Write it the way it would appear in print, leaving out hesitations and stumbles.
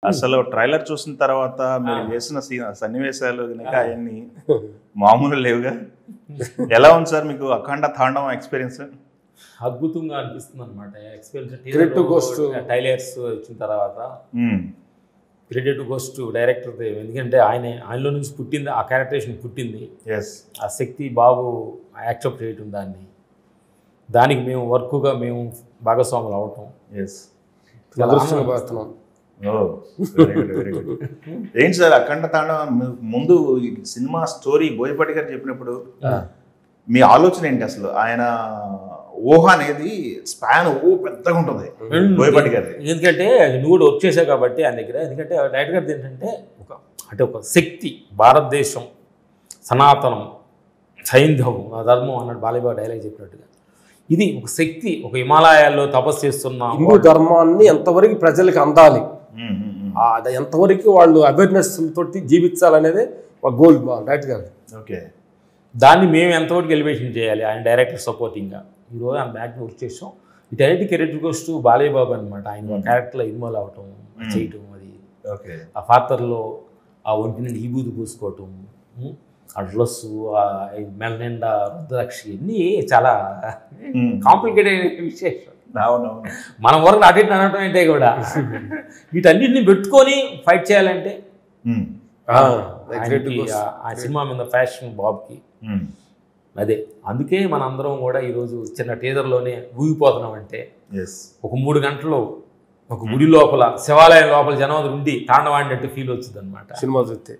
అసలు ట్రైలర్ చూసిన తర్వాత మీరు చేసిన సన్నివేశాలు కనుక అవన్నీ మామూలు లేవుగా. ఎలా ఉంది సార్ మీకు అఖండ తాండవం ఎక్స్పీరియన్స్? అద్భుతంగా అనిపిస్తుంది అనమాట ఎక్స్పీరియన్స్. టైలర్స్ వచ్చిన తర్వాత క్రెడిట్ గోస్ టు డైరెక్టర్. ఎందుకంటే ఆయనలో నుంచి పుట్టింది, ఆ క్యారెక్టరేషన్ పుట్టింది, ఆ శక్తి బాబు యాక్సెప్ట్ చేయటం, దానికి మేము వర్క్గా మేము భాగస్వాములు అవటం. ఏంటి సార్ అఖండ తాండవం ముందు సినిమా స్టోరీ బోయపాటి గారు చెప్పినప్పుడు మీ ఆలోచన ఏంటి? అసలు ఆయన ఊహ అనేది స్పాన్ పెద్దగా ఉంటుంది బోయపాటి గారి. ఎందుకంటే నువ్వు కూడా వర్క్ చేసావు కాబట్టి ఆయన దగ్గర. ఎందుకంటే డైరెక్టర్ గారిది ఏంటంటే ఒక శక్తి, భారతదేశం, సనాతనం, సైంధవం, ధర్మం అన్నట్టు బాలయ్య డైలాగ్ చెప్పినట్టుగా ఇది ఒక శక్తి, ఒక హిమాలయాల్లో తపస్సు చేస్తున్న హిందూ ధర్మాన్ని ఎంతవరకు ప్రజలకు అందాలి, ఎంతవరకు వాళ్ళు అవేర్నెస్ తోటి జీవించాలనేది ఒక గోల్ డైరెక్టర్ గారు. ఓకే, దాన్ని మేము ఎంతవరకు ఎలివేషన్ చేయాలి ఆయన డైరెక్టర్ సపోర్టింగ్గా. ఈరోజు ఆయన బ్యాక్ వర్క్ చేసాం. ఈ direct career goes to Balayya Babu అనమాట. ఆయన క్యారెక్టర్లో ఇన్వాల్వ్ అవటం, చేయటం, అది ఆ పాత్రలో ఆ ఒంటి నుండి ఈబూది పూసుకోవటం, ఆ డ్రెస్సు, ఆ మెల నిండా రుద్రాక్షి, ఇవన్నీ చాలా కాంప్లికేటెడ్ విశేషం. మన వరకు అటు ఇటు అనటం అంటే కూడా వీటన్నిటిని పెట్టుకొని ఫైట్ చేయాలంటే ఆ సినిమా మీద ఫ్యాషన్ బాబుకి అదే. అందుకే మన అందరం కూడా ఈరోజు చిన్న టీజర్లోనే ఊగిపోతున్నాం. అంటే ఒక 3 గంటలు ఒక గుడి లోపల, శివాలయం లోపల జనం ఉండి తాండవాడినట్టు ఫీల్ వచ్చింది అనమాట సినిమా చూస్తే.